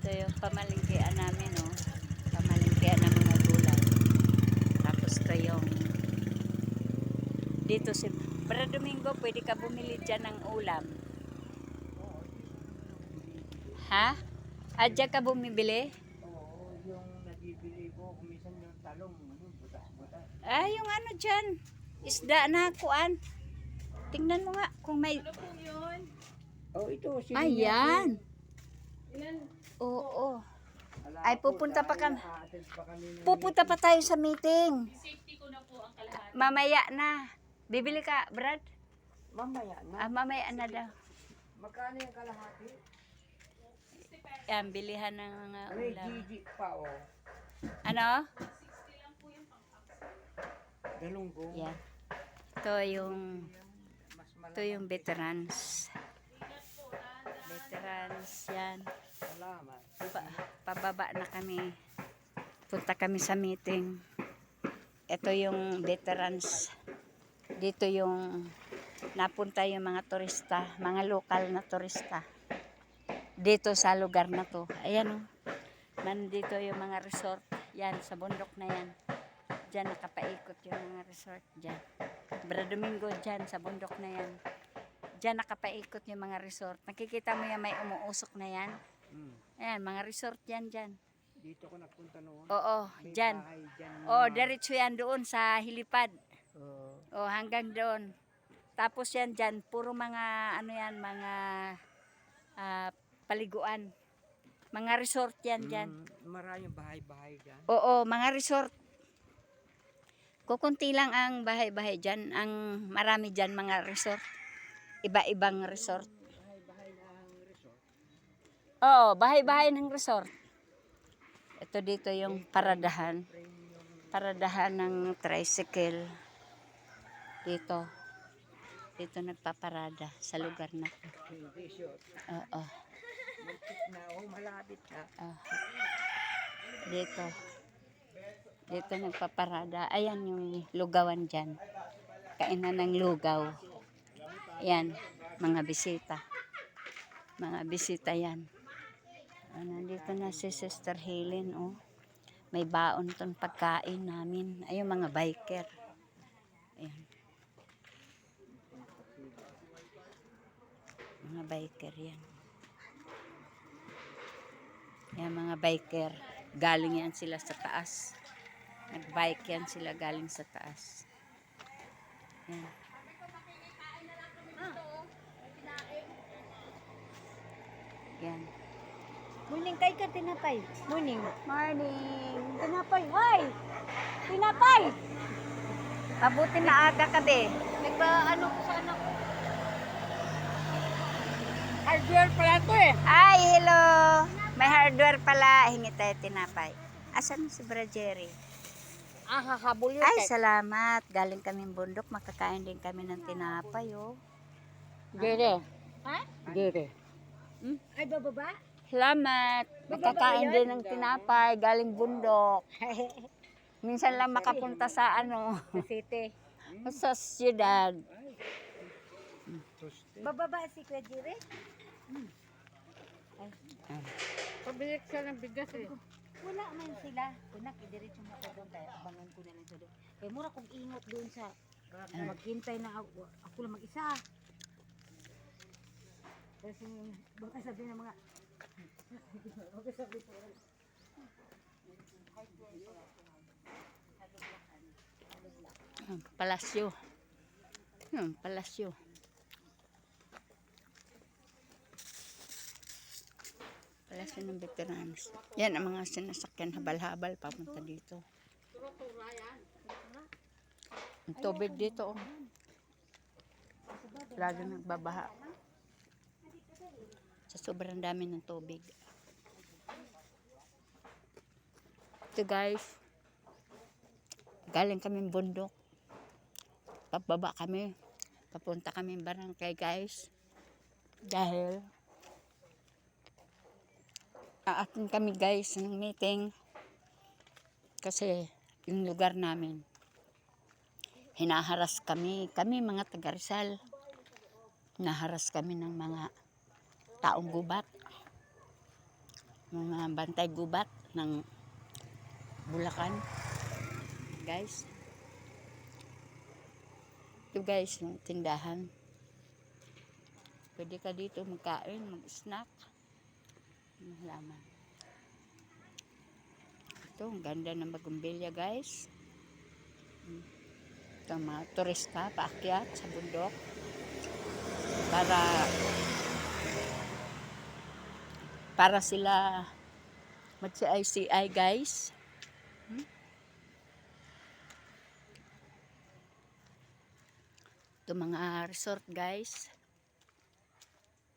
Ito yung pamalingkian namin, oh. Pamalingkian ng mga gulay. Tapos ito yung dito si Brad Domingo, pwede ka bumili dyan ng ulam. Ha? Adya ka bumibili? Oo, yung nabibili ko, kumisan yung talong, butas-butas. Ah, yung ano dyan. Isda na kuan. Tingnan mo nga kung may... Ano po yun? Oh, ito, Ayan. Ilan? Oo. Ala Ay, po, pupunta pa dahil kami. naka-attend pa kami ng Pupunta pa tayo sa meeting. Safety ko na po ang kalahati. Mamaya na. Bibili ka, Brad? mamaya na. Ah, mamaya na daw. Magkano yung kalahati? Yan, bilihan ng mga Ano yung ulam. gigi pa, oh. Ano? 60 lang po yung pang-pack. Galunggong. Yan. Ito yung... Mas Ito yung veterans. Veterans, yan. malaman. Pababa na kami. Punta kami sa meeting. Ito yung veterans. Dito yung napunta yung mga turista, mga lokal na turista. Dito sa lugar na to. Ayan o. Nandito yung mga resort. Yan, sa bundok na yan. Diyan nakapaikot yung mga resort dyan. Brad Domingo dyan, sa bundok na yan. Diyan nakapaikot yung mga resort. Nakikita mo yan, may umuusok na yan. Ayan, mga resort yan dyan. Dito ko nagpunta noon. Oo, May dyan. bahay dyan. Oo, diretso yan doon sa hilipad. Oo. O, hanggang doon. Tapos yan dyan, puro mga, ano yan, mga paliguan. Mga resort yan dyan. Maraming bahay-bahay dyan. Oo, mga resort. Kukunti lang ang bahay-bahay dyan. Ang marami dyan mga resort. Iba-ibang resort. Bahay-bahay ng resort. Oo, bahay-bahay ng resort. Ito dito yung paradahan. Paradahan ng tricycle. Dito. Dito nagpaparada sa lugar na to. Hindi sure. Oo. Malapit na, oh, malapit na. Dito. Dito nagpaparada. Ayan yung lugawan dyan. Kainan ng lugaw. Ayan, mga bisita. Mga bisita yan. Nandito na si Sister Helen, oh. May baon tong pagkain namin. Ayun, mga biker. Ayan. Mga biker yan. Yan, mga biker. Galing yan sila sa taas. Nag-bike yan sila galing sa taas. Yan. Yan. Morning kay ka tinapay. Morning. Morning. Tinapay. Hoy! Tinapay! Mabuti na aga ka, be. Nagpa-ano ko sa anak ko. Hardware pala to eh. Ay, hello. May hardware pala. Hingi tayo tinapay. Asan si Bra Jerry? Ah, hahabol yun. Ay, salamat. Galing kaming bundok. Makakain din kami ng tinapay, oh. Gere. Ha? Dere. Ay, bababa? Salamat. Makakain din ng tinapay. Galing bundok. Minsan lang makapunta sa ano, Sa city. sa siyudad. Bababa si Kuya Jire? Pabilik siya ng bigas eh. Wala man sila. Kunak, idiretso mo ko doon tayo. Abangan ko na lang sa doon. Eh, mura kong ingot doon sa maghintay na ako lang mag-isa. Kasi baka sabi ng mga baka sabi po Palasyo. Palasyo. Palasyo ng veterans. Yan ang mga sinasakyan habal-habal papunta dito. Ang tubig dito, oh. Lagi nagbabaha. Sa sobrang dami ng tubig. Ito guys. Galing kami bundok. Pababa kami. Papunta kami barangay guys. Dahil aatin kami guys ng meeting. Kasi yung lugar namin hinaharas kami. Kami mga taga Rizal. Hinaharas kami ng mga taong gubat. mga bantay gubat ng Bulacan. Guys. Ito guys, yung tindahan. Pwede ka dito magkain, mag-snack. Halaman. Ito, ang ganda ng Bougainvillea guys. Ito ang mga turista paakyat sa bundok. Para sila mag-CI guys. Ito mga resort guys.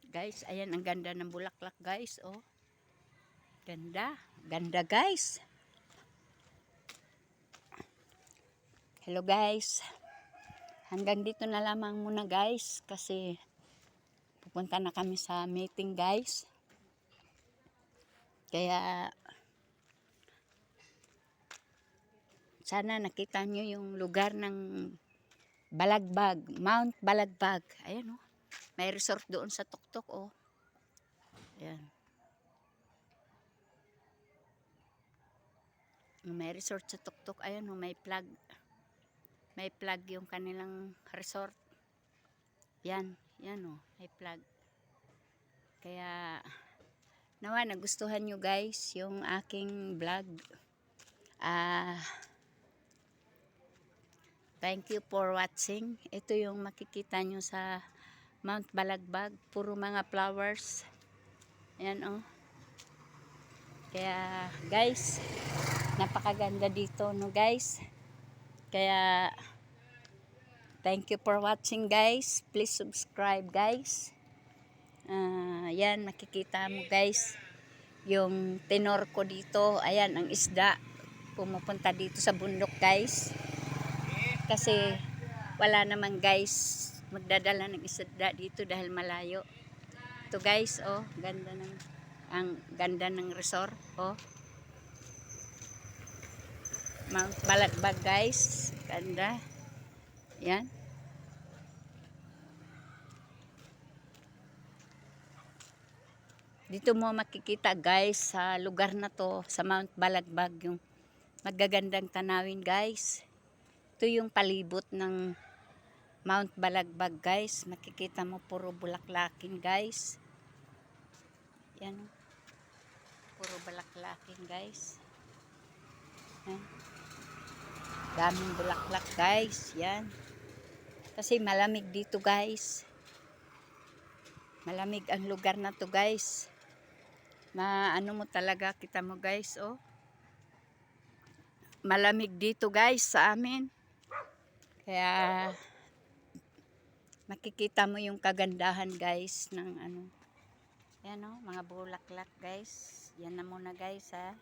Guys, ayan ang ganda ng bulaklak guys. Oh. Ganda. Ganda guys. Hello guys. Hanggang dito na lamang muna guys. Kasi pupunta na kami sa meeting guys. Kaya sana nakita nyo yung lugar ng Balagbag, Mount Balagbag. Ayan oh. May resort doon sa tuktok oh. Ayan. May resort sa tuktok. Ayan oh, may flag. May flag yung kanilang resort. Yan, yan oh, may flag. Kaya nawa nagustuhan nyo guys yung aking vlog. Thank you for watching. Ito yung makikita nyo sa Mount Balagbag. Puro mga flowers. Ayan oh. Kaya guys, napakaganda dito no guys. Kaya thank you for watching guys. Please subscribe guys. Yan, makikita mo guys yung tenor ko dito. Ayan ang isda. Pumupunta dito sa bundok guys. Kasi wala naman guys magdadala ng isda dito dahil malayo. Ito guys, oh, ang ganda ng resort, oh. Mount Balagbag guys, ganda. Yan. Dito mo makikita guys sa lugar na to, sa Mount Balagbag, yung magagandang tanawin guys. Ito yung palibot ng Mount Balagbag guys. Makikita mo puro bulaklakin guys. Yan. Puro bulaklakin guys. Yan. Daming bulaklak guys. Yan. Kasi malamig dito guys. Malamig ang lugar na to guys. Ano mo talaga, kita mo guys oh. Malamig dito guys sa amin. Kaya makikita mo yung kagandahan guys ng ano. Yan oh, mga bulaklak guys. Yan na muna guys ha.